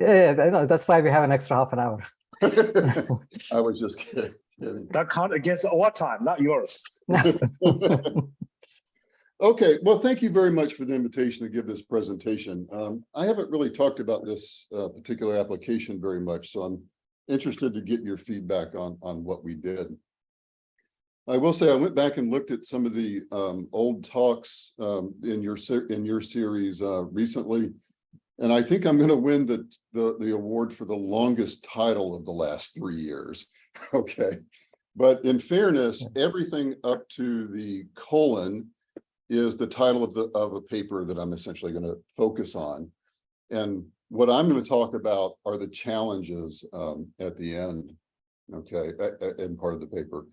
Yeah, no, that's why we have an extra half an hour. I was just kidding. That count against our time, not yours. Okay, well, thank you very much for the invitation to give this presentation. I haven't really talked about this particular application very much, so I'm interested to get your feedback on what we did. I will say I went back and looked at some of the old talks in your series recently, and I think I'm going to win the award for the longest title of the last 3 years. Okay, but in fairness, everything up to the colon is the title of a paper that I'm essentially going to focus on. And what I'm going to talk about are the challenges at the end, okay, and part of the paper.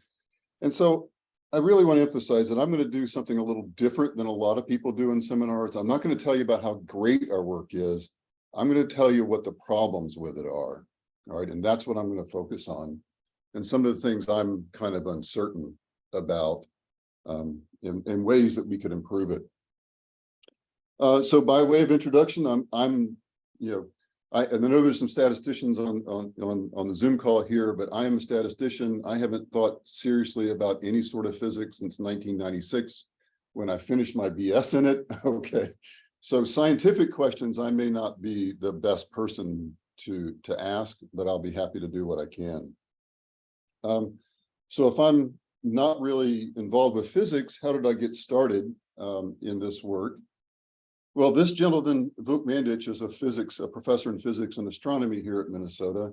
And so I really want to emphasize that I'm going to do something a little different than a lot of people do in seminars. I'm not going to tell you about how great our work is. I'm going to tell you what the problems with it are. All right, and that's what I'm going to focus on. And some of the things I'm kind of uncertain about in ways that we could improve it. So by way of introduction, I know there's some statisticians on the Zoom call here, but I am a statistician. I haven't thought seriously about any sort of physics since 1996 when I finished my BS in it. Okay, so scientific questions I may not be the best person to ask, but I'll be happy to do what I can. So if I'm not really involved with physics, how did I get started in this work? Well, this gentleman, Vuk Mandich, is a professor in physics and astronomy here at Minnesota.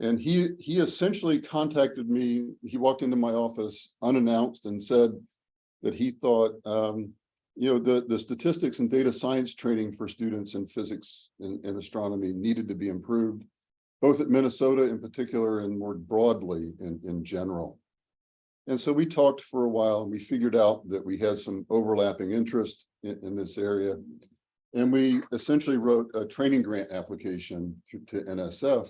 And he essentially contacted me. He walked into my office unannounced and said that he thought, the statistics and data science training for students in physics and astronomy needed to be improved, both at Minnesota in particular and more broadly in general. And so we talked for a while and we figured out that we had some overlapping interest in this area. And we essentially wrote a training grant application to NSF,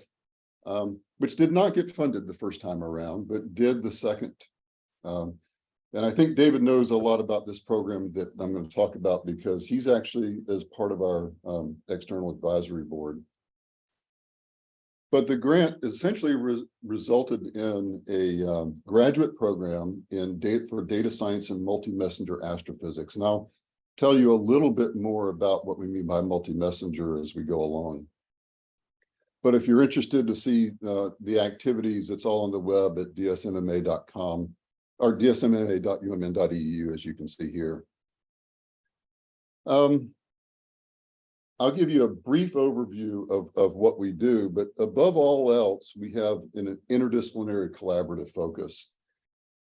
which did not get funded the first time around, but did the second. And I think David knows a lot about this program that I'm going to talk about because he's actually as part of our external advisory board. But the grant essentially resulted in a graduate program for data science and multi-messenger astrophysics. And I'll tell you a little bit more about what we mean by multi-messenger as we go along. But if you're interested to see the activities, it's all on the web at dsmma.com or dsmma.umn.edu, as you can see here. I'll give you a brief overview of what we do, but above all else, we have an interdisciplinary collaborative focus.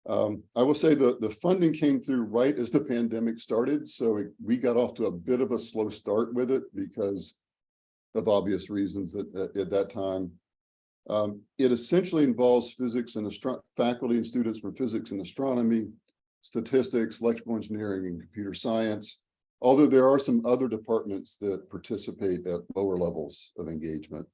I will say the funding came through right as the pandemic started, so we got off to a bit of a slow start with it because of obvious reasons at that time. It essentially involves physics and faculty and students from physics and astronomy, statistics, electrical engineering, and computer science. Although there are some other departments that participate at lower levels of engagement.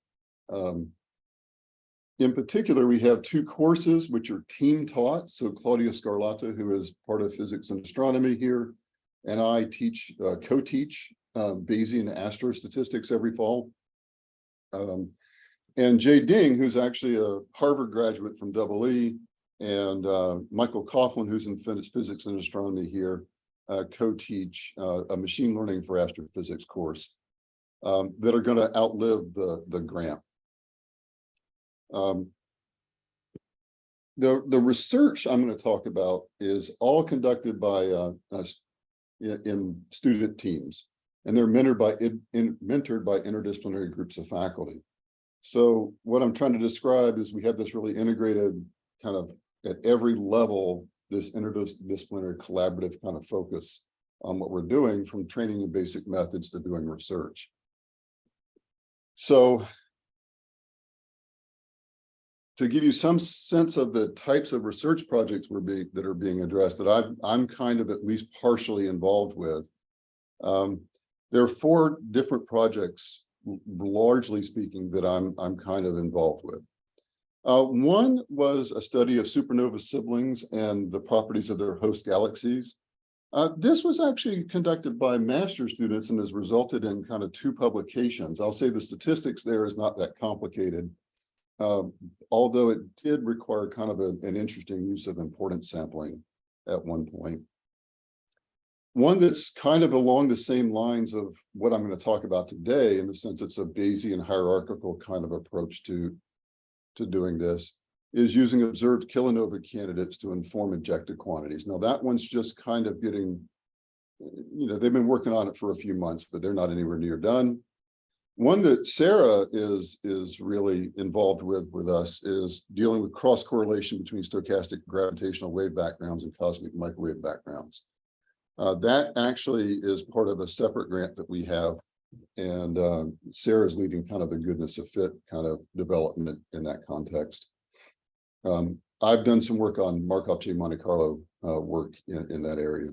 In particular, we have 2 courses which are team taught. So Claudia Scarlatta, who is part of physics and astronomy here, and I co-teach Bayesian astrostatistics every fall. And Jay Ding, who's actually a Harvard graduate from EE, and Michael Coughlin, who's in physics and astronomy here, co-teach a machine learning for astrophysics course that are going to outlive the grant. The research I'm going to talk about is all conducted by in student teams, and they're mentored by interdisciplinary groups of faculty. So what I'm trying to describe is we have this really integrated kind of at every level, this interdisciplinary collaborative kind of focus on what we're doing, from training in basic methods to doing research. So to give you some sense of the types of research projects that are being addressed that I'm kind of at least partially involved with, there are 4 different projects, largely speaking, that I'm kind of involved with. One was a study of supernova siblings and the properties of their host galaxies. This was actually conducted by master's students and has resulted in kind of 2 publications. I'll say the statistics there is not that complicated, although it did require kind of an interesting use of importance sampling at one point. One that's kind of along the same lines of what I'm going to talk about today, in the sense it's a Bayesian hierarchical kind of approach to doing this, is using observed kilonova candidates to inform ejected quantities. Now that one's just kind of getting, they've been working on it for a few months, but they're not anywhere near done. One that Sarah is really involved with us is dealing with cross correlation between stochastic gravitational wave backgrounds and cosmic microwave backgrounds. That actually is part of a separate grant that we have, and Sarah's leading kind of the goodness of fit kind of development in that context. I've done some work on Markov chain Monte Carlo work in that area.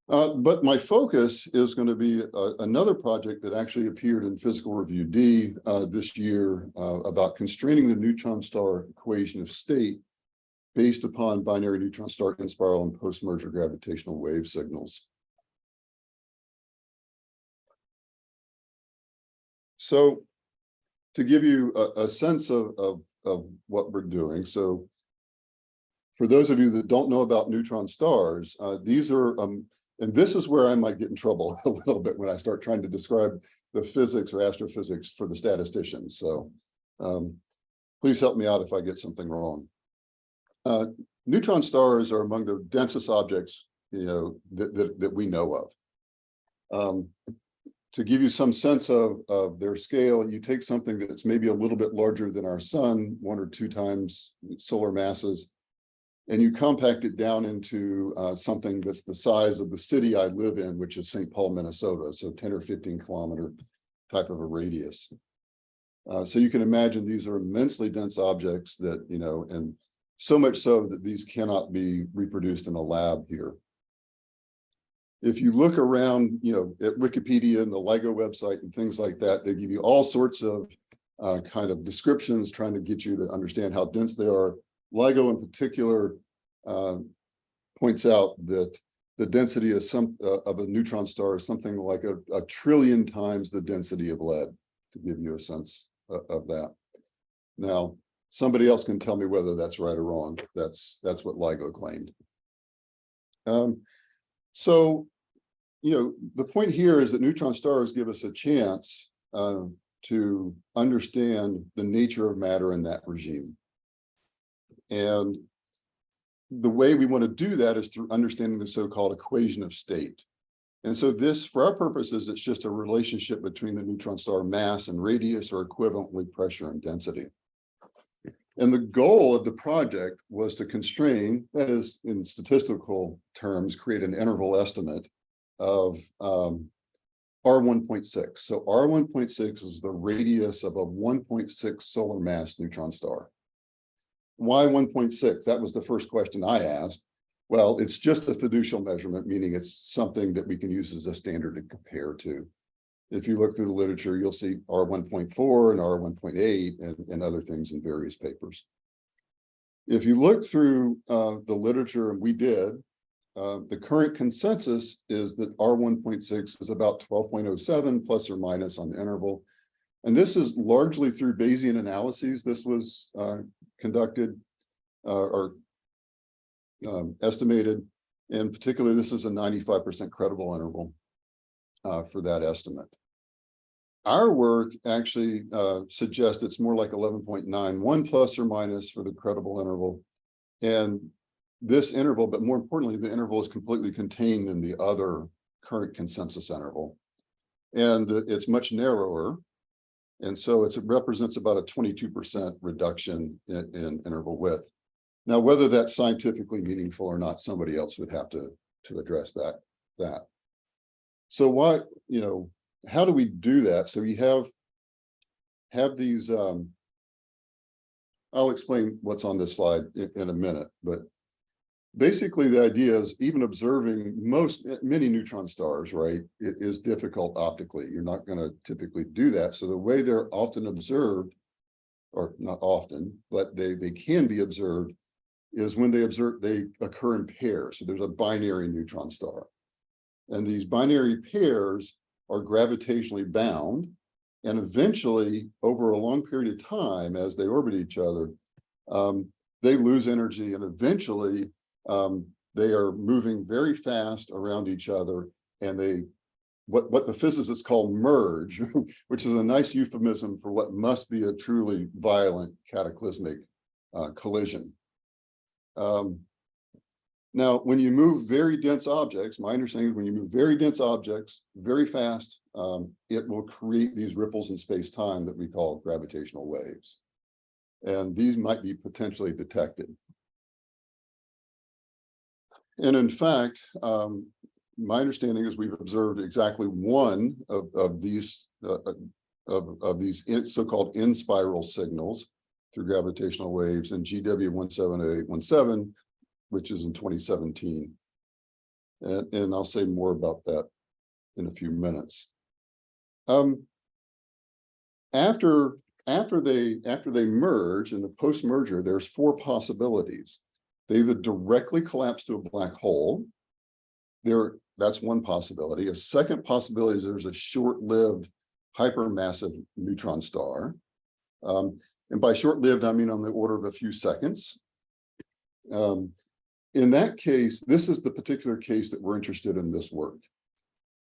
But my focus is going to be another project that actually appeared in PhysRevD this year about constraining the neutron star equation of state based upon binary neutron star in-spiral and post-merger gravitational wave signals. So to give you a sense of what we're doing, so for those of you that don't know about neutron stars, these are, and this is where I might get in trouble a little bit when I start trying to describe the physics or astrophysics for the statisticians. So please help me out if I get something wrong. Neutron stars are among the densest objects, that we know of. To give you some sense of their scale, you take something that's maybe a little bit larger than our sun, 1 or 2 times solar masses, and you compact it down into something that's the size of the city I live in, which is St. Paul, Minnesota, so 10 or 15 kilometer type of a radius. So you can imagine these are immensely dense objects that, and so much so that these cannot be reproduced in a lab here. If you look around, at Wikipedia and the LIGO website and things like that, they give you all sorts of kind of descriptions trying to get you to understand how dense they are. LIGO in particular points out that the density of a neutron star is something like a trillion times the density of lead, to give you a sense of that. Now, somebody else can tell me whether that's right or wrong. That's what LIGO claimed. So, the point here is that neutron stars give us a chance to understand the nature of matter in that regime. And the way we want to do that is through understanding the so-called equation of state. And so this, for our purposes, it's just a relationship between the neutron star mass and radius, or equivalently pressure and density. And the goal of the project was to constrain, that is, in statistical terms, create an interval estimate of R1.6. So R1.6 is the radius of a 1.6 solar mass neutron star. Why 1.6? That was the first question I asked. Well, it's just a fiducial measurement, meaning it's something that we can use as a standard to compare to. If you look through the literature, you'll see R1.4 and R1.8 and other things in various papers. If you look through the literature, and we did, the current consensus is that R1.6 is about 12.07 plus or minus on the interval. And this is largely through Bayesian analyses. This was conducted or estimated. In particular, this is a 95% credible interval for that estimate. Our work actually suggests it's more like 11.91 plus or minus for the credible interval. And this interval, but more importantly, the interval is completely contained in the other current consensus interval. And it's much narrower. And so it represents about a 22% reduction in interval width. Now, whether that's scientifically meaningful or not, somebody else would have to address that. So why, how do we do that? So you have these, I'll explain what's on this slide in a minute, but basically the idea is even observing many neutron stars, right, it is difficult optically. You're not going to typically do that. So the way they're often observed, or not often, but they can be observed, is when they occur in pairs. So there's a binary neutron star. And these binary pairs are gravitationally bound. And eventually, over a long period of time, as they orbit each other, they lose energy, and eventually they are moving very fast around each other, and they what the physicists call merge, which is a nice euphemism for what must be a truly violent cataclysmic collision. Now, when you move very dense objects, my understanding is when you move very dense objects very fast, it will create these ripples in space-time that we call gravitational waves. And these might be potentially detected. And in fact, my understanding is we've observed exactly one of these so-called in-spiral signals through gravitational waves in GW 170817, which is in 2017. And I'll say more about that in a few minutes. After they merge in the post-merger, there's four possibilities. They either directly collapse to a black hole. That's one possibility. A second possibility is there's a short-lived hypermassive neutron star. And by short-lived, I mean on the order of a few seconds. In that case, this is the particular case that we're interested in this work.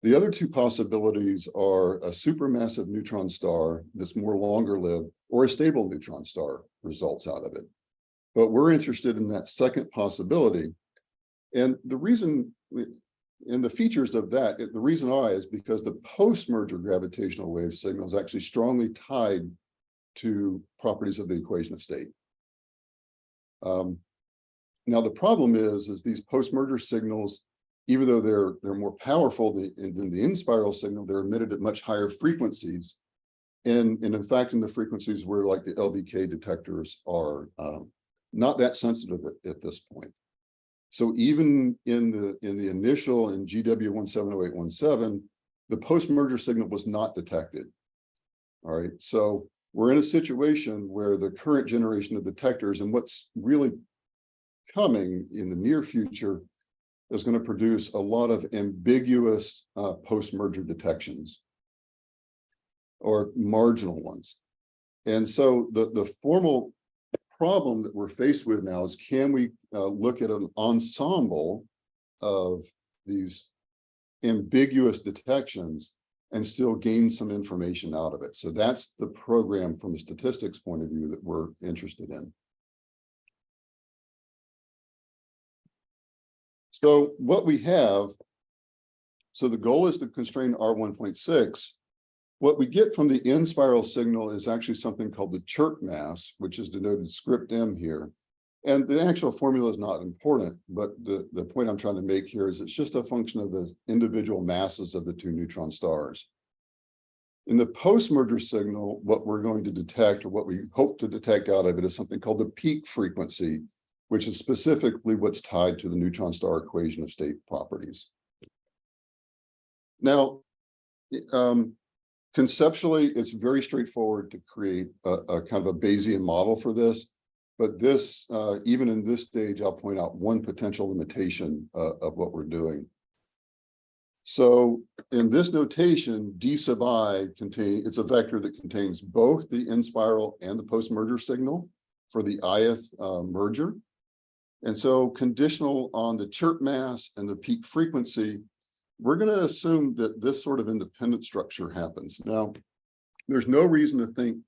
The other two possibilities are a supermassive neutron star that's more longer-lived, or a stable neutron star results out of it. But we're interested in that second possibility. And the reason, and the features of that, the reason why is because the post-merger gravitational wave signal is actually strongly tied to properties of the equation of state. Now, the problem is these post-merger signals, even though they're more powerful than the in-spiral signal, they're emitted at much higher frequencies. And in fact, in the frequencies where like the LVK detectors are not that sensitive at this point. So even in the initial in GW 170817, the post-merger signal was not detected. All right, so we're in a situation where the current generation of detectors and what's really coming in the near future is going to produce a lot of ambiguous post-merger detections or marginal ones. And so the formal problem that we're faced with now is, can we look at an ensemble of these ambiguous detections and still gain some information out of it? So that's the program from a statistics point of view that we're interested in. So what we have, so the goal is to constrain R1.6. What we get from the in-spiral signal is actually something called the chirp mass, which is denoted script M here. And the actual formula is not important, but the point I'm trying to make here is it's just a function of the individual masses of the two neutron stars. In the post-merger signal, what we're going to detect, or what we hope to detect out of it, is something called the peak frequency, which is specifically what's tied to the neutron star equation of state properties. Now, conceptually, it's very straightforward to create a kind of a Bayesian model for this, but this, even in this stage, I'll point out one potential limitation of what we're doing. So in this notation, D sub I it's a vector that contains both the in-spiral and the post-merger signal for the ith merger. And so conditional on the chirp mass and the peak frequency, we're going to assume that this sort of independent structure happens. Now, there's no reason to think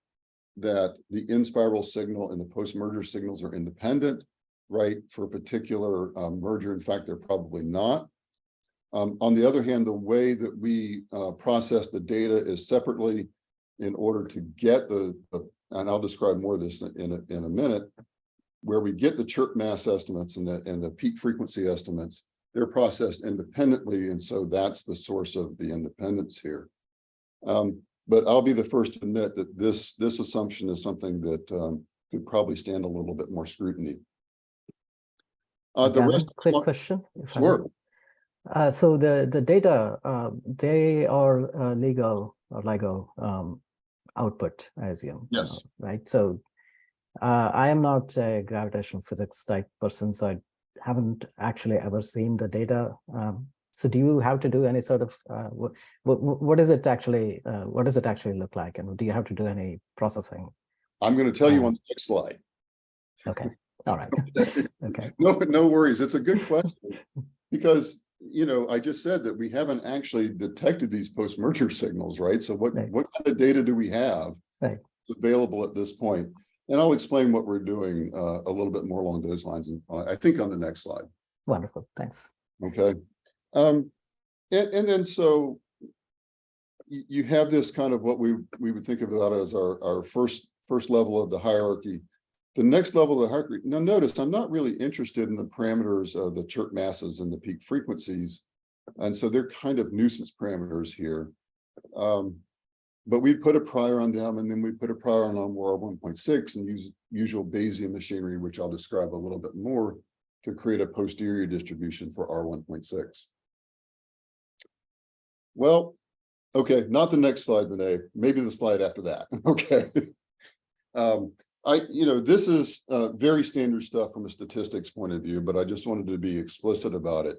that the in-spiral signal and the post-merger signals are independent, right, for a particular merger. In fact, they're probably not. On the other hand, the way that we process the data is separately in order to get and I'll describe more of this in a minute, where we get the chirp mass estimates and the peak frequency estimates. They're processed independently, and so that's the source of the independence here. But I'll be the first to admit that this assumption is something that could probably stand a little bit more scrutiny. Quick question. Sure. So the data, they are LIGO or LIGO output, I assume. Yes. Right. So I am not a gravitational physics type person, so I haven't actually ever seen the data. So do you have to do any sort of what is it actually? What does it actually look like, and do you have to do any processing? I'm going to tell you on the next slide. Okay. All right. Okay. No worries. It's a good question because, you know, I just said that we haven't actually detected these post-merger signals, right? So what kind of data do we have available at this point? And I'll explain what we're doing a little bit more along those lines, I think on the next slide. Wonderful. Thanks. Okay. And then so you have this kind of what we would think about as our first level of the hierarchy. The next level of the hierarchy. Now notice I'm not really interested in the parameters of the chirp masses and the peak frequencies. And so they're kind of nuisance parameters here. But we put a prior on them, and then we put a prior on R1.6 and use usual Bayesian machinery, which I'll describe a little bit more, to create a posterior distribution for R1.6. Well, okay, not the next slide, Vinay, maybe the slide after that. Okay. This is very standard stuff from a statistics point of view, but I just wanted to be explicit about it.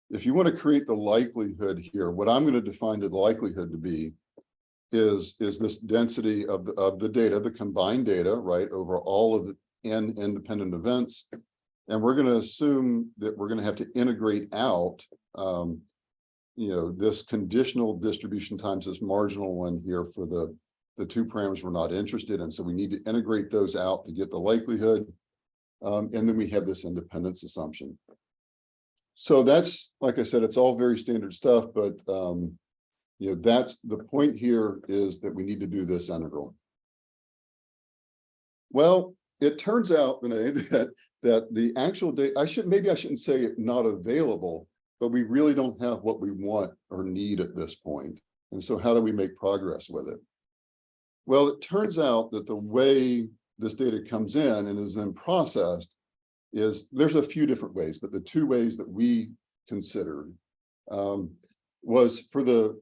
If you want to create the likelihood here, what I'm going to define the likelihood to be is this density of the data, the combined data, right, over all of the n independent events. And we're going to assume that we're going to have to integrate out, this conditional distribution times this marginal one here for the two parameters we're not interested in. So we need to integrate those out to get the likelihood. And then we have this independence assumption. So that's, like I said, it's all very standard stuff, but that's the point here, is that we need to do this integral. Well, it turns out, Vinay, that the actual data, maybe I shouldn't say it not available, but we really don't have what we want or need at this point. And so how do we make progress with it? Well, it turns out that the way this data comes in and is then processed is, there's a few different ways, but the two ways that we considered was for the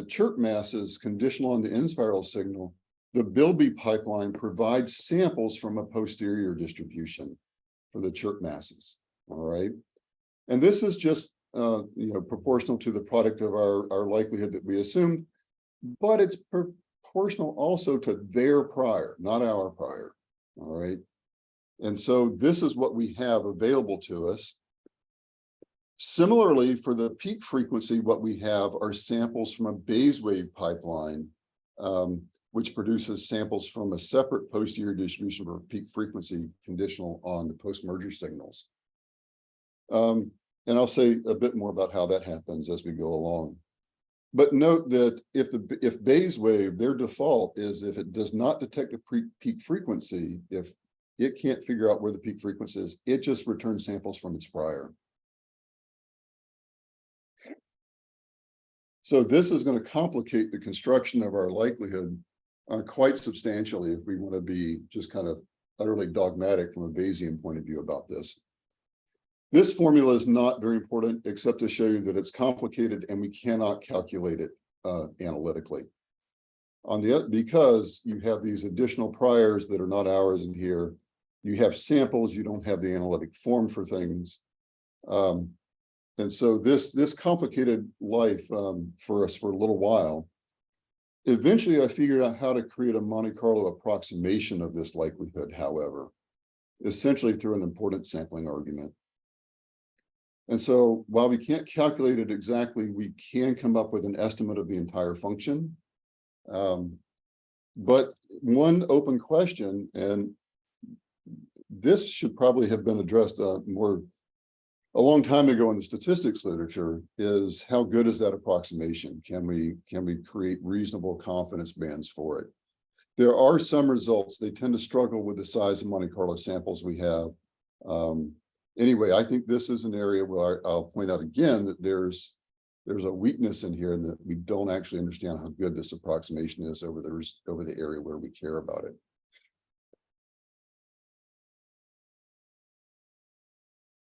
chirp masses conditional on the end spiral signal, the Bilby pipeline provides samples from a posterior distribution for the chirp masses. All right. And this is just proportional to the product of our likelihood that we assumed, but it's proportional also to their prior, not our prior. All right. And so this is what we have available to us. Similarly, for the peak frequency, what we have are samples from a Bayes wave pipeline, which produces samples from a separate posterior distribution for peak frequency conditional on the post-merger signals. And I'll say a bit more about how that happens as we go along. But note that if Bayes wave, their default is if it does not detect a peak frequency, if it can't figure out where the peak frequency is, it just returns samples from its prior. So this is going to complicate the construction of our likelihood quite substantially if we want to be just kind of utterly dogmatic from a Bayesian point of view about this. This formula is not very important, except to show you that it's complicated and we cannot calculate it analytically. Because you have these additional priors that are not ours in here, you have samples, you don't have the analytic form for things. And so this complicated life for us for a little while. Eventually, I figured out how to create a Monte Carlo approximation of this likelihood, however, essentially through an importance sampling argument. And so while we can't calculate it exactly, we can come up with an estimate of the entire function. But one open question, and this should probably have been addressed a long time ago in the statistics literature, is how good is that approximation? Can we create reasonable confidence bands for it? There are some results, they tend to struggle with the size of Monte Carlo samples we have. Anyway, I think this is an area where I'll point out again that there's a weakness in here, and that we don't actually understand how good this approximation is over the area where we care about it.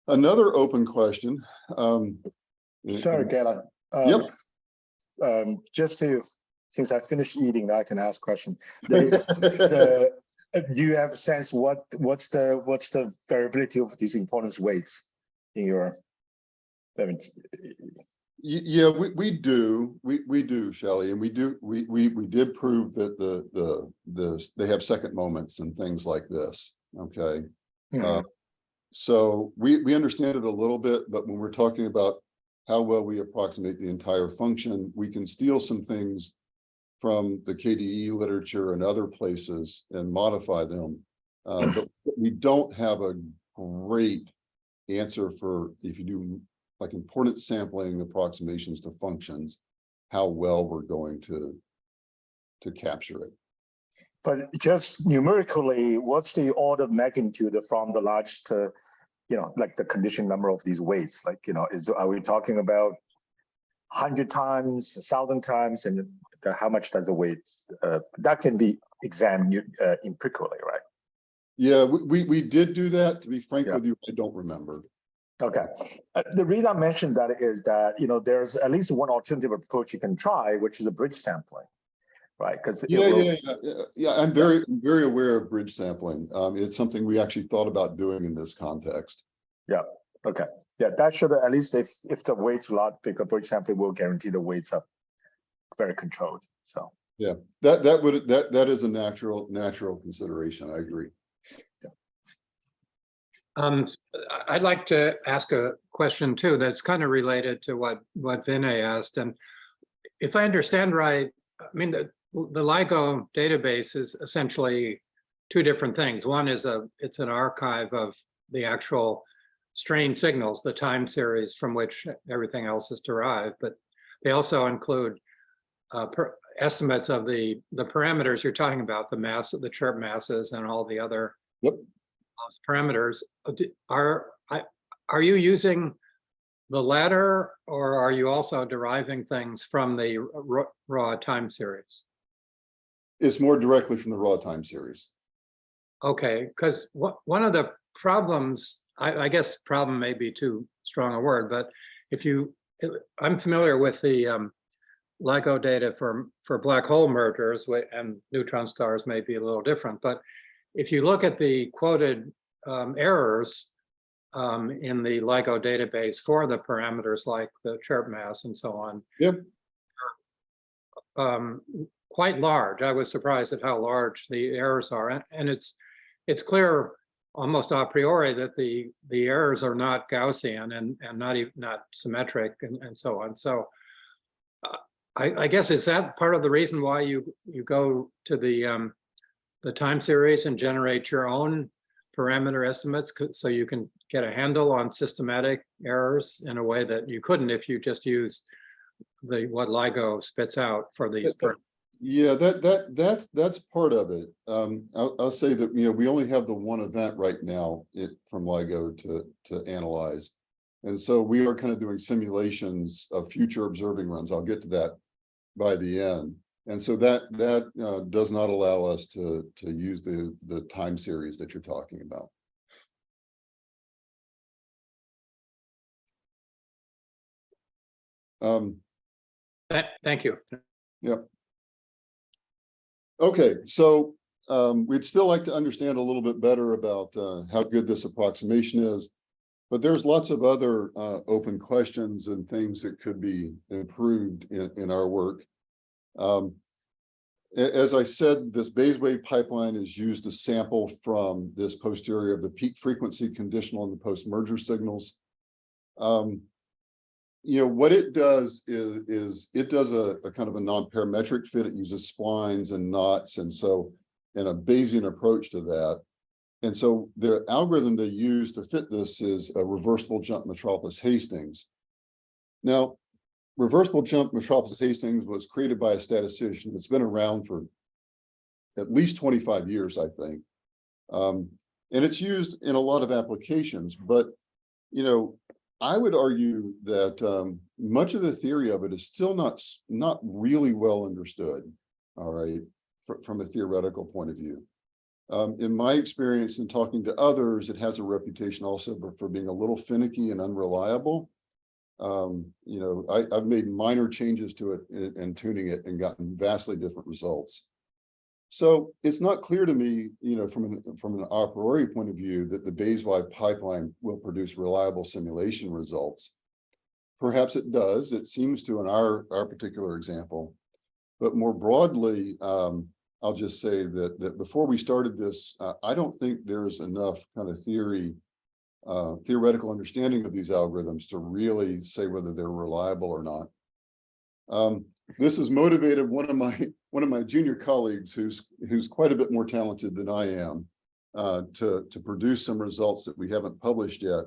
Another open question. Sorry, Galin. Yep. Since I finished eating, now I can ask question. The Do you have a sense what's the variability of these importance weights in your? I mean, Yeah, we do, Shelley, and we did prove that they have second moments and things like this. Okay. So we understand it a little bit, but when we're talking about how well we approximate the entire function, we can steal some things from the KDE literature and other places and modify them. But we don't have a great answer for, if you do like importance sampling approximations to functions, how well we're going to capture it. But just numerically, what's the order of magnitude from the large to, like the condition number of these weights? Like, are we talking about 100 times, 1,000 times, and how much does the weight? That can be examined empirically, right? Yeah, we did do that. To be frank with you, I don't remember. Okay. The reason I mentioned that is that, there's at least one alternative approach you can try, which is a bridge sampling, right? Because yeah, I'm very aware of bridge sampling. It's something we actually thought about doing in this context. Yeah. Okay. Yeah, that should, at least if the weights are a lot bigger, bridge sampling will guarantee the weights are very controlled. So yeah, that is a natural consideration. I agree. I'd like to ask a question too that's kind of related to what Vinay asked. And if I understand right, I mean, the LIGO database is essentially two different things. One is it's an archive of the actual strain signals, the time series from which everything else is derived, but they also include estimates of the parameters you're talking about, the mass of the chirp masses and all the other parameters. Are you using the latter, or are you also deriving things from the raw time series? It's more directly from the raw time series. Okay, because one of the problems, I guess problem may be too strong a word, but I'm familiar with the LIGO data for black hole mergers, and neutron stars may be a little different, but if you look at the quoted errors in the LIGO database for the parameters like the chirp mass and so on, quite large. I was surprised at how large the errors are, and it's clear almost a priori that the errors are not Gaussian and not symmetric and so on. So I guess, is that part of the reason why you go to the time series and generate your own parameter estimates, so you can get a handle on systematic errors in a way that you couldn't if you just used what LIGO spits out for these parameters? Yeah, that's part of it. I'll say that we only have the one event right now from LIGO to analyze, and so we are kind of doing simulations of future observing runs. I'll get to that by the end. And so that does not allow us to use the time series that you're talking about. Thank you. Yeah. Okay, so we'd still like to understand a little bit better about how good this approximation is, but there's lots of other open questions and things that could be improved in our work. As I said, this Bayes wave pipeline is used to sample from this posterior of the peak frequency conditional and the postmerger signals. What it does is it does a kind of a non-parametric fit. It uses splines and knots, and a Bayesian approach to that. And so the algorithm they use to fit this is a reversible jump Metropolis Hastings. Now, reversible jump Metropolis Hastings was created by a statistician. It's been around for at least 25 years, I think. And it's used in a lot of applications, but, I would argue that much of the theory of it is still not really well understood, all right, from a theoretical point of view. In my experience in talking to others, it has a reputation also for being a little finicky and unreliable. I've made minor changes to it and tuning it and gotten vastly different results. So it's not clear to me, from an a priori point of view, that the Bayes-wide pipeline will produce reliable simulation results. Perhaps it does. It seems to in our particular example. But more broadly, I'll just say that before we started this, I don't think there's enough kind of theoretical understanding of these algorithms to really say whether they're reliable or not. This has motivated one of my junior colleagues who's quite a bit more talented than I am to produce some results that we haven't published yet,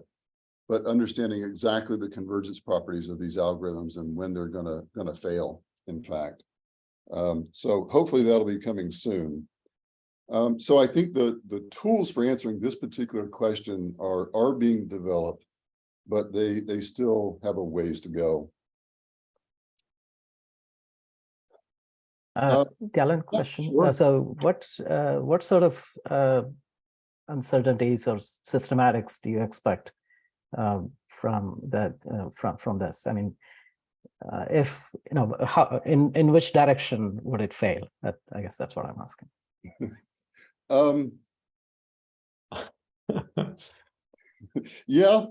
but understanding exactly the convergence properties of these algorithms and when they're gonna fail, in fact. So hopefully that'll be coming soon. So I think the tools for answering this particular question are being developed, but they still have a ways to go. Galin question. Sure. So what sort of uncertainties or systematics do you expect from that from this? I mean, if how in which direction would it fail? I guess that's what I'm asking. Yeah,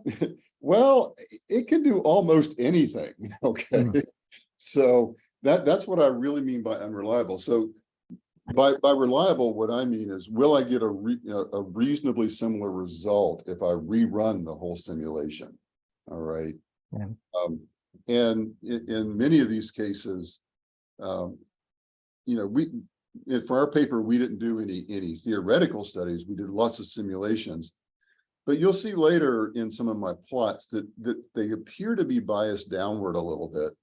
well, it can do almost anything. Okay, so that's what I really mean by unreliable. So by reliable, what I mean is, will I get a reasonably similar result if I rerun the whole simulation? All right. Yeah. And in many of these cases, for our paper, we didn't do any theoretical studies. We did lots of simulations, but you'll see later in some of my plots that they appear to be biased downward a little bit.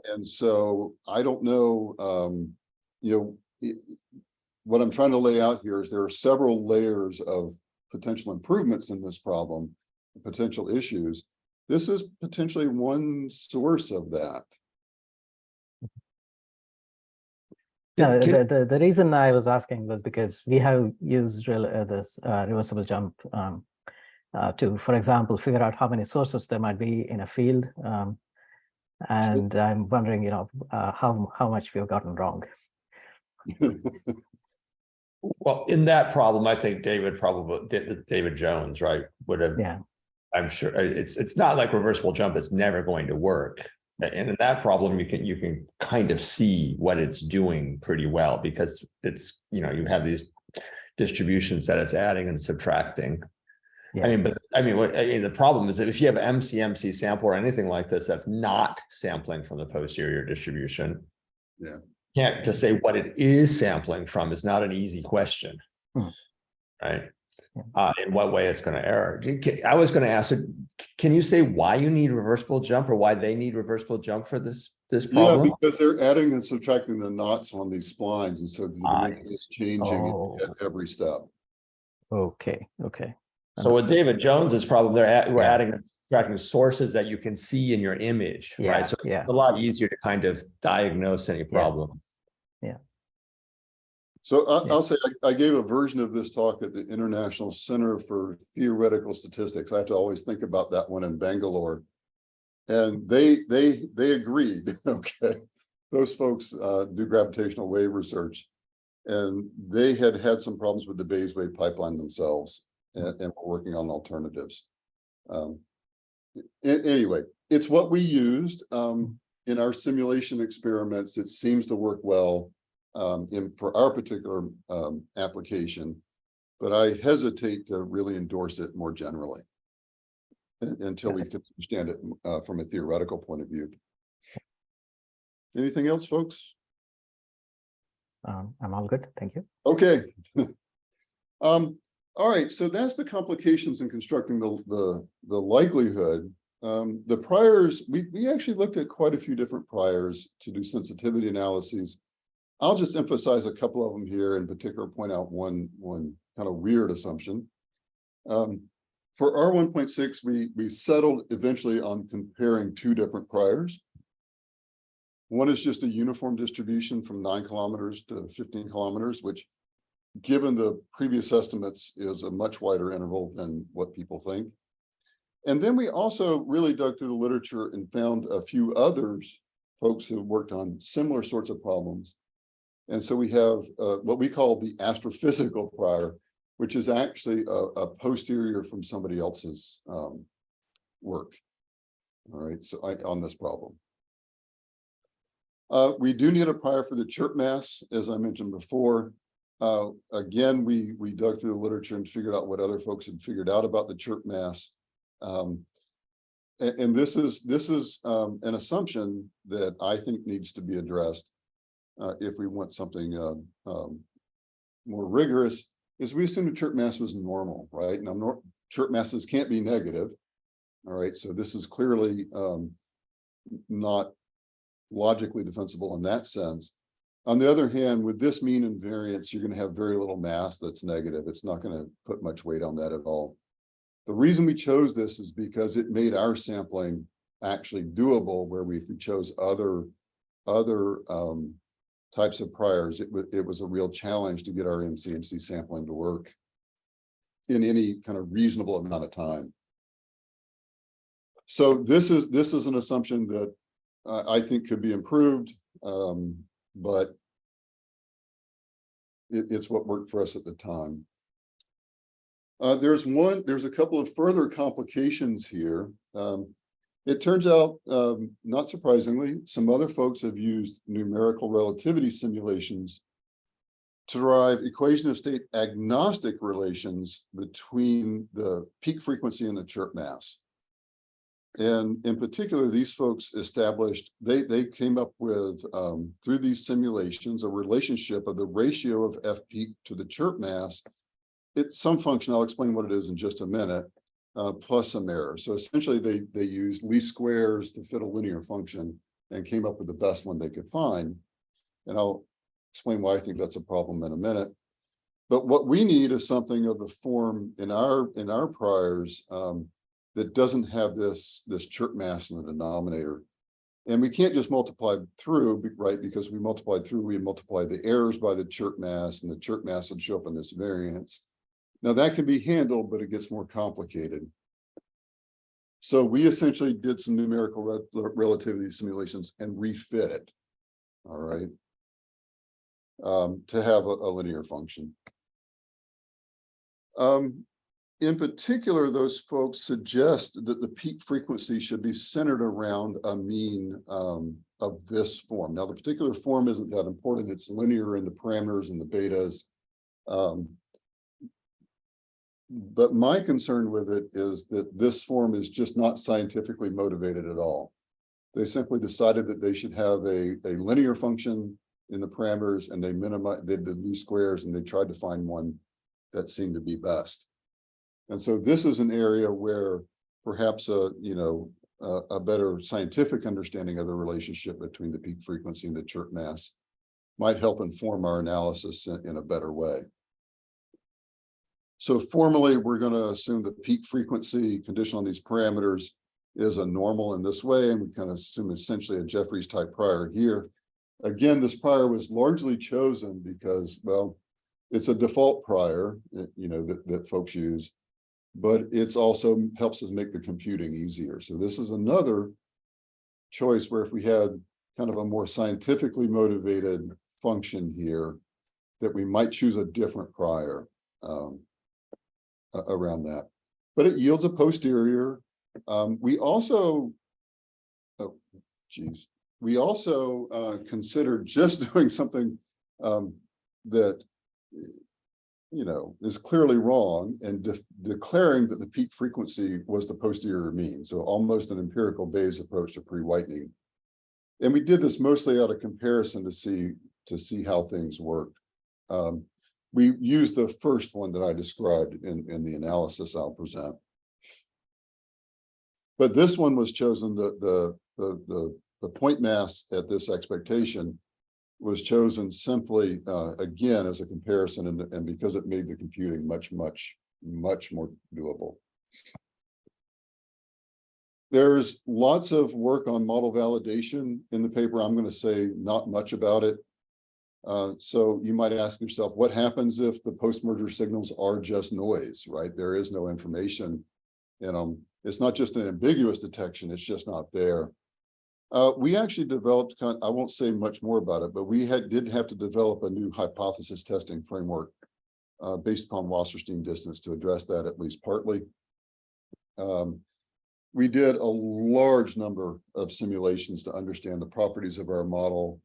And so I don't know, what I'm trying to lay out here is there are several layers of potential improvements in this problem, potential issues. This is potentially one source of that. No, the reason I was asking was because we have used this reversible jump to, for example, figure out how many sources there might be in a field. And I'm wondering, how much we've gotten wrong. Well, in that problem, I think David Jones, right, would have. Yeah. I'm sure it's not like reversible jump. It's never going to work. And in that problem, you can kind of see what it's doing pretty well, because it's, you have these distributions that it's adding and subtracting. Yeah. The problem is that if you have an MC sample or anything like this, that's not sampling from the posterior distribution. Yeah. Can't just say what it is sampling from is not an easy question, right? In what way it's going to error. I was going to ask, can you say why you need reversible jump, or why they need reversible jump for this problem? Yeah, because they're adding and subtracting the knots on these splines, and so the dimension is changing at every step. Okay. So with David Jones's problem, we're adding and subtracting sources that you can see in your image, right? So it's a lot easier to kind of diagnose any problem. Yeah. So I'll say I gave a version of this talk at the International Center for Theoretical Statistics. I have to always think about that one in Bangalore, and they agreed. Okay, those folks do gravitational wave research, and they had some problems with the Bayes wave pipeline themselves, and we're working on alternatives. Anyway, it's what we used in our simulation experiments. It seems to work well for our particular application, but I hesitate to really endorse it more generally until we can understand it from a theoretical point of view. Anything else, folks? I'm all good, thank you. Okay. All right, so that's the complications in constructing the likelihood. The priors, we actually looked at quite a few different priors to do sensitivity analyses. I'll just emphasize a couple of them here, in particular point out one kind of weird assumption. For R1.6, we settled eventually on comparing two different priors. One is just a uniform distribution from 9 kilometers to 15 kilometers, which, given the previous estimates, is a much wider interval than what people think. And then we also really dug through the literature and found a few others, folks who worked on similar sorts of problems, And so we have what we call the astrophysical prior, which is actually a posterior from somebody else's work. All right, so on this problem. We do need a prior for the chirp mass, as I mentioned before. Again, we dug through the literature and figured out what other folks had figured out about the chirp mass. And this is an assumption that I think needs to be addressed if we want something more rigorous, is we assume the chirp mass was normal, right? Now, chirp masses can't be negative. All right, so this is clearly not logically defensible in that sense. On the other hand, with this mean and variance, you're going to have very little mass that's negative. It's not going to put much weight on that at all. The reason we chose this is because it made our sampling actually doable, where if we chose other types of priors, it was a real challenge to get our MCMC sampling to work in any kind of reasonable amount of time. So this is an assumption that I think could be improved, but it's what worked for us at the time. There's a couple of further complications here. It turns out, not surprisingly, some other folks have used numerical relativity simulations to derive equation of state agnostic relations between the peak frequency and the chirp mass. And in particular, these folks established, they came up with, through these simulations, a relationship of the ratio of F peak to the chirp mass. It's some function, I'll explain what it is in just a minute, plus some error. So essentially they used least squares to fit a linear function and came up with the best one they could find. And I'll explain why I think that's a problem in a minute. But what we need is something of the form in our priors that doesn't have this chirp mass in the denominator. And we can't just multiply through, right? Because we multiply through, we multiply the errors by the chirp mass, and the chirp mass would show up in this variance. Now that can be handled, but it gets more complicated. So we essentially did some numerical relativity simulations and refit it, all right, to have a linear function. In particular, those folks suggest that the peak frequency should be centered around a mean of this form. Now, the particular form isn't that important. It's linear in the parameters and the betas. But my concern with it is that this form is just not scientifically motivated at all. They simply decided that they should have a linear function in the parameters, and they did least squares, and they tried to find one that seemed to be best. And so this is an area where perhaps a better scientific understanding of the relationship between the peak frequency and the chirp mass might help inform our analysis in a better way. So formally, we're going to assume the peak frequency condition on these parameters is a normal in this way, and we kind of assume essentially a Jeffreys type prior here. Again, this prior was largely chosen because, well, it's a default prior, that folks use, but it's also helps us make the computing easier. So this is another choice where if we had kind of a more scientifically motivated function here, that we might choose a different prior around that. But it yields a posterior. We also considered just doing something that is clearly wrong, and declaring that the peak frequency was the posterior mean. So almost an empirical Bayes approach to pre-whitening. And we did this mostly out of comparison to see how things worked. We used the first one that I described in the analysis I'll present. But this one was chosen, the point mass at this expectation was chosen simply, again, as a comparison, and because it made the computing much more doable. There's lots of work on model validation in the paper. I'm going to say not much about it. So you might ask yourself, what happens if the post-merger signals are just noise, right? There is no information in them. It's not just an ambiguous detection, it's just not there. We actually developed, I won't say much more about it, but we did have to develop a new hypothesis testing framework based upon Wasserstein distance to address that at least partly. We did a large number of simulations to understand the properties of our model,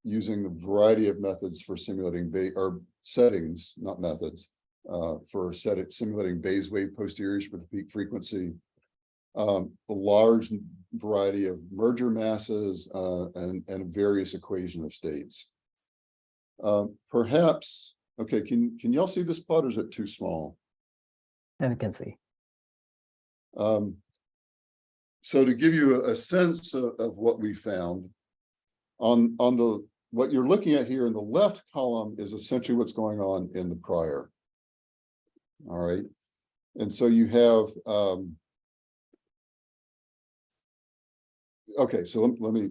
using a variety of methods for simulating settings, not methods, for simulating Bayes wave posteriors with peak frequency, a large variety of merger masses, and various equation of states. Perhaps, okay, can y'all see this plot, or is it too small? And I can see. So to give you a sense of what we found, on what you're looking at here in the left column is essentially what's going on in the prior. All right. And so you have, okay, so let me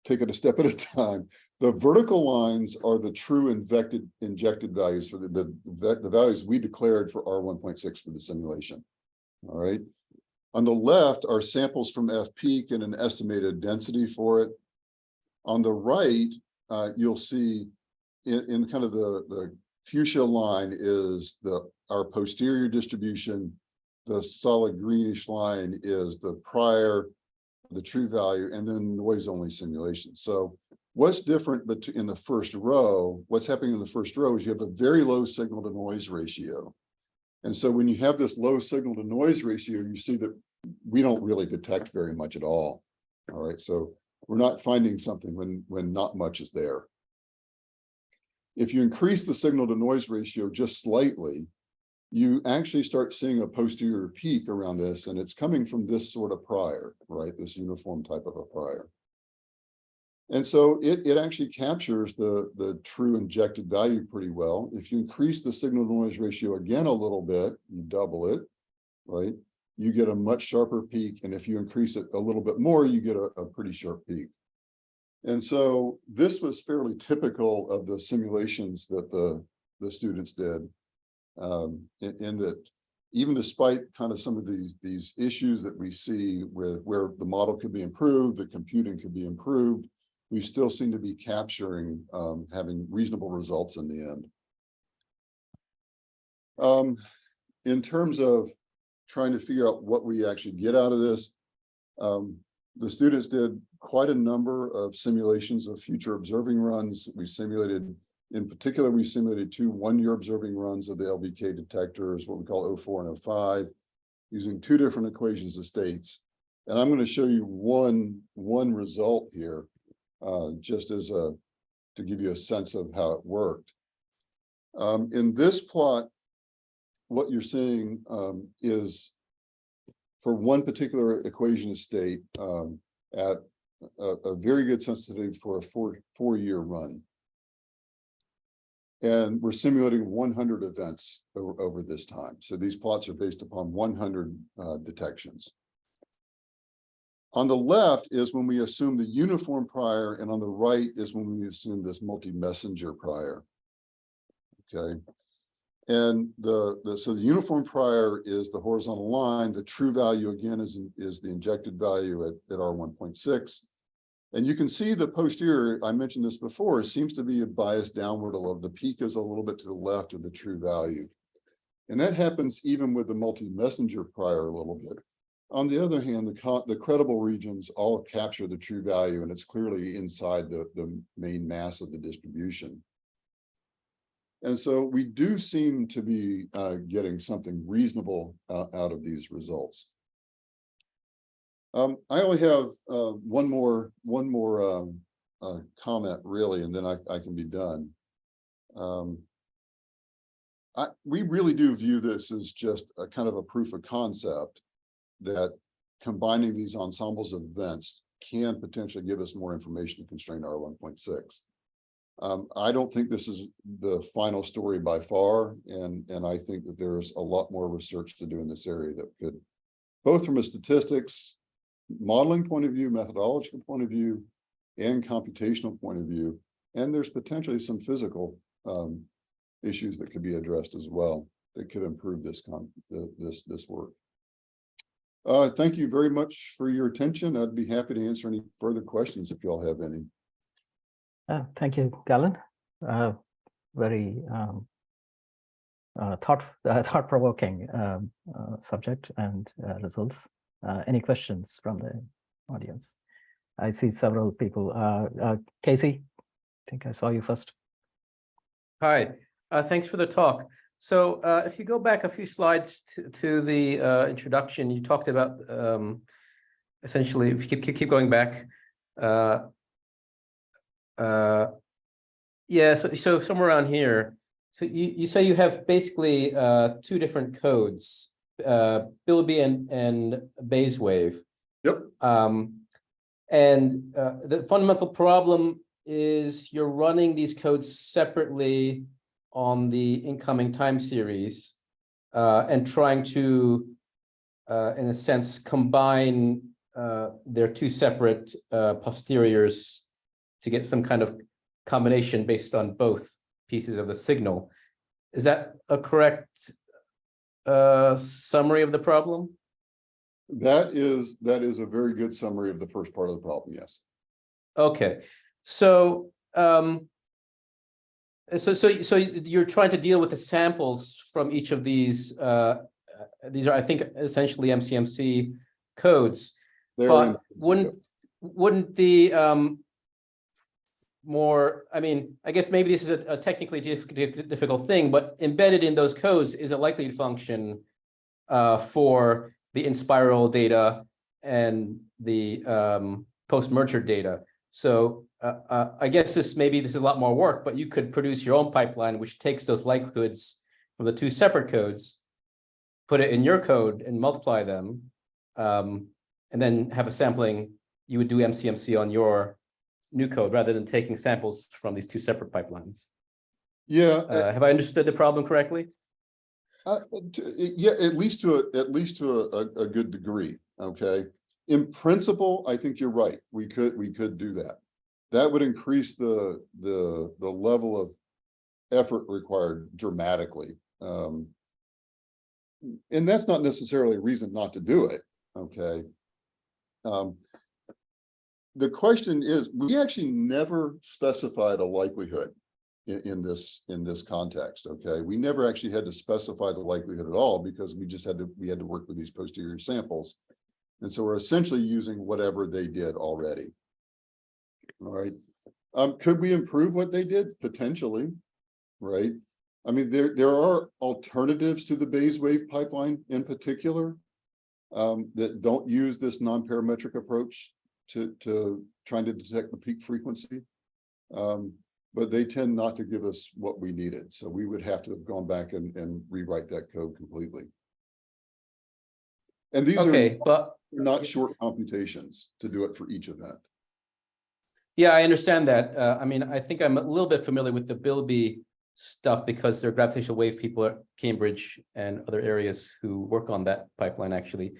take it a step at a time. The vertical lines are the true injected values for the values we declared for R1.6 for the simulation. All right. On the left are samples from F peak and an estimated density for it. On the right, you'll see in kind of the fuchsia line is our posterior distribution. The solid greenish line is the prior, the true value, and then noise only simulation. So what's different in the first row, what's happening in the first row is you have a very low signal to noise ratio. And so when you have this low signal to noise ratio, you see that we don't really detect very much at all. All right, so we're not finding something when not much is there. If you increase the signal to noise ratio just slightly, you actually start seeing a posterior peak around this, and it's coming from this sort of prior, right? This uniform type of a prior. And so it actually captures the true injected value pretty well. If you increase the signal to noise ratio again a little bit, you double it, right? You get a much sharper peak. And if you increase it a little bit more, you get a pretty sharp peak. And so this was fairly typical of the simulations that the students did, in that even despite kind of some of these issues that we see with where the model could be improved, the computing could be improved, we still seem to be capturing, having reasonable results in the end. In terms of trying to figure out what we actually get out of this, the students did quite a number of simulations of future observing runs. We simulated, in particular, we simulated 2 one-year observing runs of the LBK detectors, what we call 04 and 05, using 2 different equations of states. And I'm going to show you one result here, just as to give you a sense of how it worked. In this plot, what you're seeing is for one particular equation of state at a very good sensitivity for a four-year run. And we're simulating 100 events over this time. So these plots are based upon 100 detections. On the left is when we assume the uniform prior, and on the right is when we assume this multi-messenger prior. Okay. And so the uniform prior is the horizontal line. The true value again is the injected value at R1.6. And you can see the posterior, I mentioned this before, seems to be a bias downward a little. The peak is a little bit to the left of the true value. And that happens even with the multi-messenger prior a little bit. On the other hand, the credible regions all capture the true value, and it's clearly inside the main mass of the distribution. And so we do seem to be getting something reasonable out of these results. I only have one more comment really, and then I can be done. We really do view this as just a kind of a proof of concept that combining these ensembles of events can potentially give us more information to constrain R1.6. I don't think this is the final story by far, and I think that there's a lot more research to do in this area that could, both from a statistics, modeling point of view, methodological point of view, and computational point of view, and there's potentially some physical issues that could be addressed as well that could improve this work. Thank you very much for your attention. I'd be happy to answer any further questions if you all have any. Thank you, Galin. Very thought-provoking subject and results. Any questions from the audience? I see several people. Casey, I think I saw you first. Hi, thanks for the talk. So if you go back a few slides to the introduction, you talked about essentially, if you keep going back. Yeah, so somewhere around here. So you say you have basically two different codes, Bilby and Bayes wave. Yep. And the fundamental problem is you're running these codes separately on the incoming time series and trying to, in a sense, combine their two separate posteriors to get some kind of combination based on both pieces of the signal. Is that a correct summary of the problem? That is a very good summary of the first part of the problem, yes. Okay, so so you're trying to deal with the samples from each of these. These are, I think, essentially MCMC codes. But wouldn't the more, I mean, I guess maybe this is a technically difficult thing, but embedded in those codes is a likelihood function for the in-spiral data and the post-merger data. So I guess this is a lot more work, but you could produce your own pipeline which takes those likelihoods from the two separate codes, put it in your code and multiply them, and then have a sampling. You would do MCMC on your new code rather than taking samples from these two separate pipelines. Yeah. Have I understood the problem correctly? Yeah, at least to a good degree. Okay. In principle, I think you're right. We could do that. That would increase the level of effort required dramatically. And that's not necessarily a reason not to do it. Okay. The question is, we actually never specified a likelihood in this context. Okay, we never actually had to specify the likelihood at all because we had to work with these posterior samples, and so we're essentially using whatever they did already. All right. Could we improve what they did? Potentially, right? I mean, there are alternatives to the Bayes wave pipeline in particular that don't use this non-parametric approach to trying to detect the peak frequency. But they tend not to give us what we needed. So we would have to have gone back and rewrite that code completely. And these are not short computations to do it for each event. Yeah, I understand that. I mean, I think I'm a little bit familiar with the Bilby stuff because there are gravitational wave people at Cambridge and other areas who work on that pipeline actually.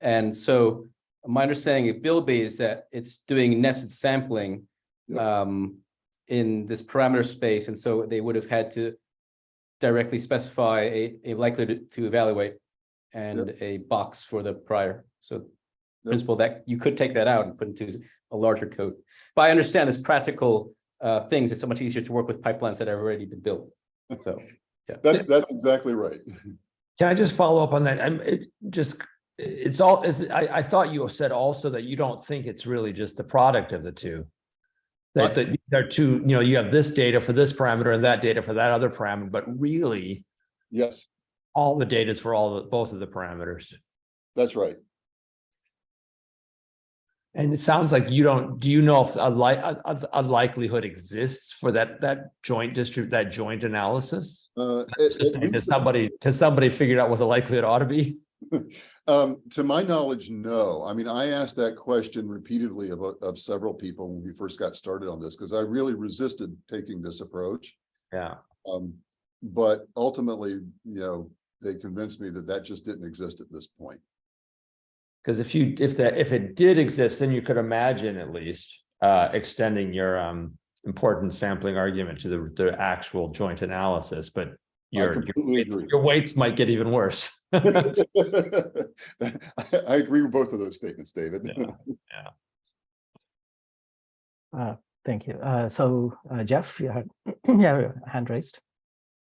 And so my understanding of Bilby is that it's doing nested sampling in this parameter space. And so they would have had to directly specify a likelihood to evaluate and a box for the prior. So principle that you could take that out and put into a larger code. But I understand as practical things, it's so much easier to work with pipelines that have already been built. So yeah. That's exactly right. Can I just follow up on that? I thought you said also that you don't think it's really just the product of the two. That these are two, you have this data for this parameter and that data for that other parameter, but really, yes, all the data is for both of the parameters. That's right. And it sounds like you don't. Do you know if a likelihood exists for that joint analysis? Has somebody figured out what the likelihood ought to be? To my knowledge, no. I mean, I asked that question repeatedly of several people when we first got started on this because I really resisted taking this approach. Yeah. But ultimately, they convinced me that just didn't exist at this point. Because if it did exist, then you could imagine at least extending your importance sampling argument to the actual joint analysis. But completely agree. your weights might get even worse. I agree with both of those statements, David. Thank you. So Jeff, you had your hand raised.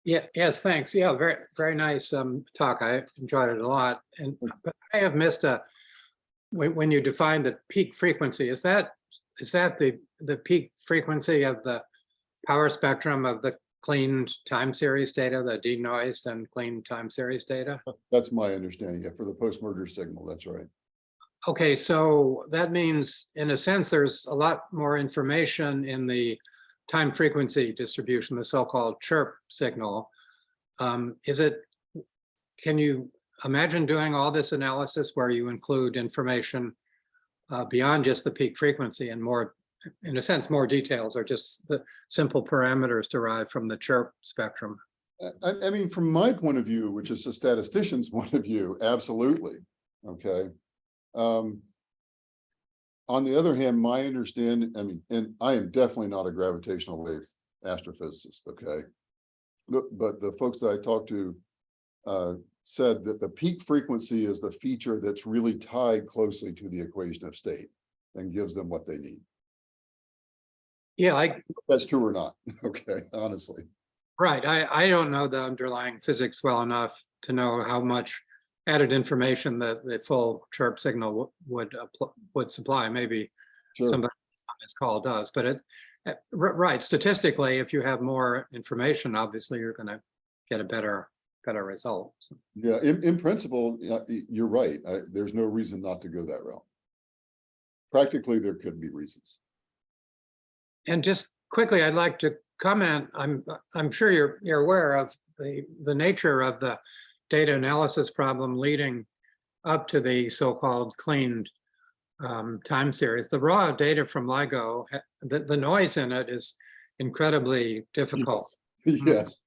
Yeah, yes, thanks. Yeah, very, very nice talk. I enjoyed it a lot. And but I have missed when you define the peak frequency, is that the peak frequency of the power spectrum of the cleaned time series data, the denoised and clean time series data? That's my understanding. Yeah, for the post-merger signal, that's right. Okay, so that means, in a sense, there's a lot more information in the time frequency distribution, the so-called chirp signal. Can you imagine doing all this analysis where you include information beyond just the peak frequency and more, in a sense, more details, or just the simple parameters derived from the chirp spectrum? I mean, from my point of view, which is a statistician's point of view, absolutely. Okay. On the other hand, my understanding, I mean, and I am definitely not a gravitational wave astrophysicist, okay? But the folks that I talked to said that the peak frequency is the feature that's really tied closely to the equation of state and gives them what they need. Yeah, That's true or not, okay, honestly. right. I don't know the underlying physics well enough to know how much added information that the full chirp signal would supply. Maybe Sure. somebody on this call does, but right, statistically, if you have more information, obviously you're going to get a better result. So. Yeah, in principle, you're right. There's no reason not to go that route. Practically, there could be reasons. And just quickly, I'd like to comment. I'm sure you're aware of the nature of the data analysis problem leading up to the so-called cleaned time series. The raw data from LIGO, the noise in it is incredibly difficult. Yes.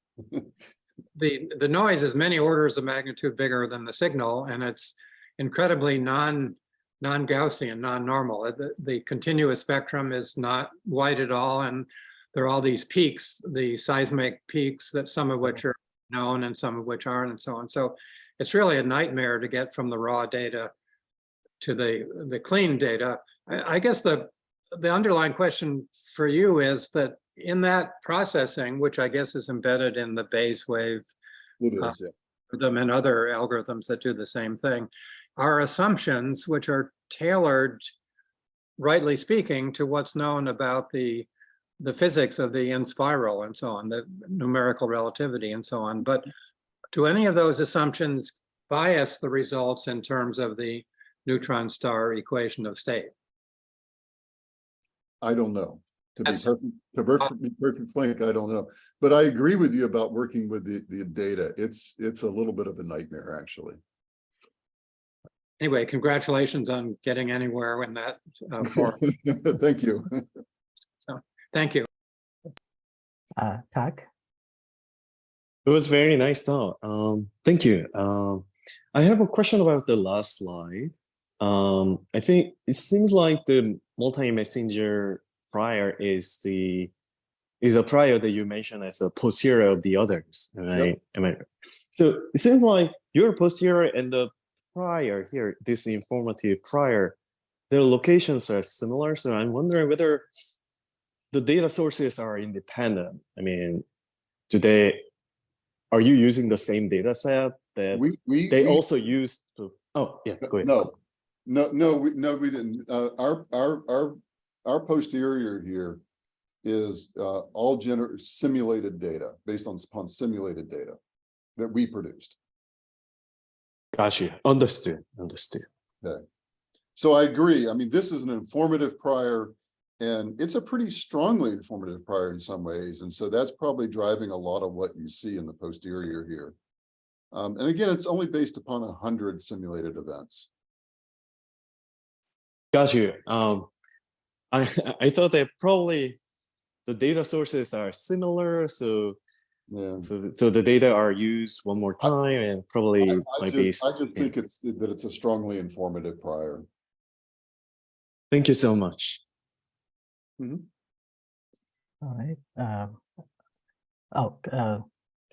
The noise is many orders of magnitude bigger than the signal, and it's incredibly non-Gaussian, non-normal. The continuous spectrum is not white at all, and there are all these peaks, the seismic peaks, that some of which are known and some of which aren't, and so on. So it's really a nightmare to get from the raw data to the clean data. I guess the underlying question for you is that in that processing, which I guess is embedded in the Bayes wave It is, yeah. algorithm and other algorithms that do the same thing, are assumptions which are tailored, rightly speaking, to what's known about the physics of the in spiral and so on, the numerical relativity and so on. But do any of those assumptions bias the results in terms of the neutron star equation of state? I don't know. To be perfect frank, I don't know. But I agree with you about working with the data. It's a little bit of a nightmare, actually. Anyway, congratulations on getting anywhere in that form. Thank you. So, thank you. Tak? It was very nice talk. Thank you. I have a question about the last slide. I think it seems like the multi-messenger prior is a prior that you mentioned as a posterior of the others. Am I? So it seems like your posterior and the prior here, this informative prior, their locations are similar. So I'm wondering whether the data sources are independent. I mean, are you using the same data set that they also use to? Oh, yeah, go ahead. No, we didn't. Our posterior here is all simulated data based upon simulated data that we produced. Gotcha. Understood. Okay. So I agree. I mean, this is an informative prior, and it's a pretty strongly informative prior in some ways. And so that's probably driving a lot of what you see in the posterior here. And again, it's only based upon 100 simulated events. Got you. I thought that probably the data sources are similar, so Yeah. So the data are used one more time, and probably I just think it's a strongly informative prior. Thank you so much. Mm-hmm. All right.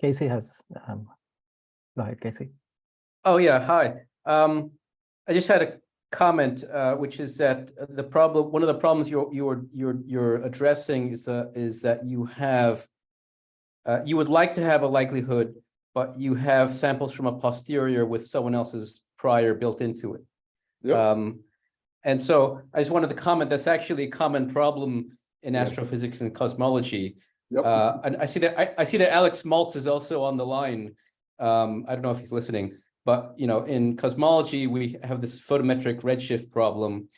Casey has, go ahead, Casey. Oh, yeah, hi. I just had a comment, which is that one of the problems you're addressing is that you have, you would like to have a likelihood, but you have samples from a posterior with someone else's prior built into it. Yep. And so I just wanted to comment, that's actually a common problem in Yep. astrophysics and cosmology. Yep. And I see that Alex Maltz is also on the line. I don't know if he's listening, but in cosmology, we have this photometric redshift problem,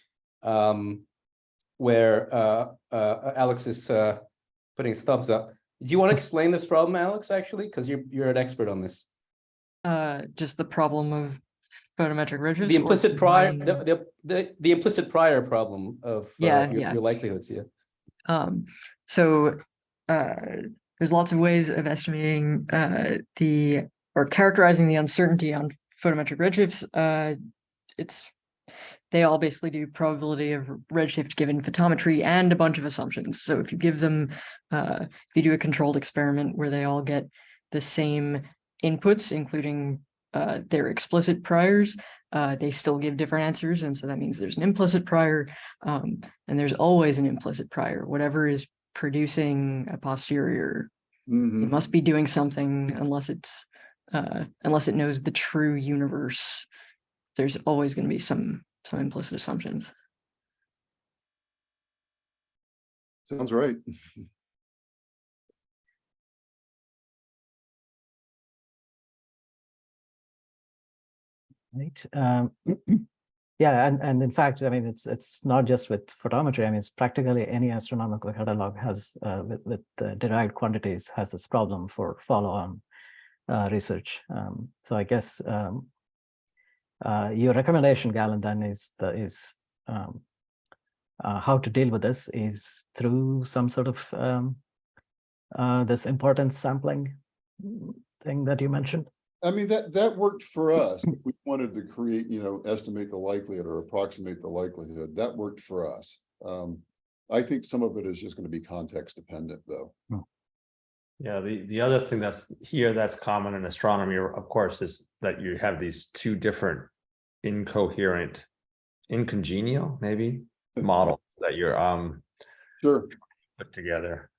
where Alex is putting his thumbs up. Do you want to explain this problem, Alex, actually? Because you're an expert on this. Just the problem of photometric redshift. The implicit prior, the implicit prior problem of your likelihoods, yeah. So there's lots of ways of estimating or characterizing the uncertainty on photometric redshifts. They all basically do probability of redshift given photometry and a bunch of assumptions. So if you give them, if you do a controlled experiment where they all get the same inputs, including their explicit priors, they still give different answers. And so that means there's an implicit prior, and there's always an implicit prior. Whatever is producing a posterior, it must be doing something, unless it knows the true universe. There's always going to be some implicit assumptions. Sounds right. Right. Yeah, and in fact, I mean, it's not just with photometry. I mean, it's practically any astronomical catalog has with derived quantities has this problem for follow-on research. So I guess your recommendation, Galin, then is how to deal with this is through some sort of this importance sampling thing that you mentioned. I mean, that worked for us. We wanted to create, estimate the likelihood or approximate the likelihood. That worked for us. I think some of it is just going to be context dependent, though. Yeah, the other thing that's common in astronomy, of course, is that you have these two different incoherent, incongenial, maybe, models that you're Sure. put together.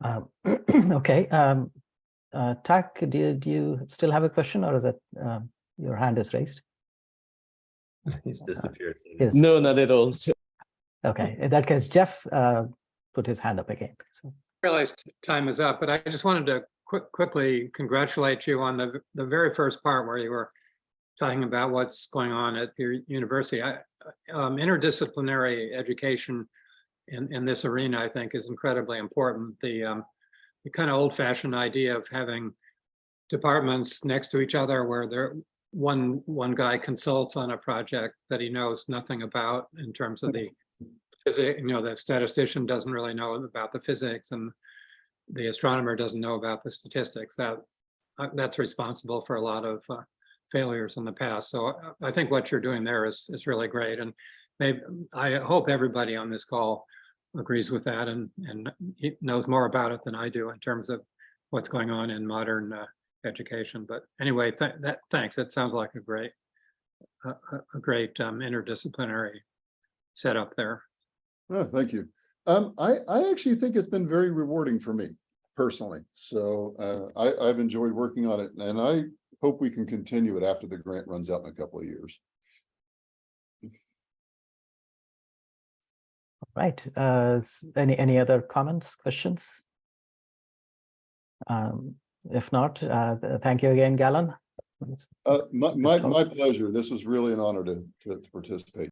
Okay. Tak, do you still have a question, or is it your hand is raised? He's disappeared. No, not at all. Okay, in that case, Jeff put his hand up again. So. I realize time is up, but I just wanted to quickly congratulate you on the very first part where you were talking about what's going on at your university. Interdisciplinary education in this arena, I think, is incredibly important. The kind of old-fashioned idea of having departments next to each other where one guy consults on a project that he knows nothing about in terms of the physics, the statistician doesn't really know about the physics and the astronomer doesn't know about the statistics. That's responsible for a lot of failures in the past. So I think what you're doing there is really great, and I hope everybody on this call agrees with that and he knows more about it than I do in terms of what's going on in modern education. But anyway, thanks. It sounds like a great interdisciplinary setup there. Oh, thank you. I actually think it's been very rewarding for me personally. So I've enjoyed working on it, and I hope we can continue it after the grant runs out in a couple of years. Right. Any other comments, questions? If not, thank you again, Galin. My pleasure. This was really an honor to participate.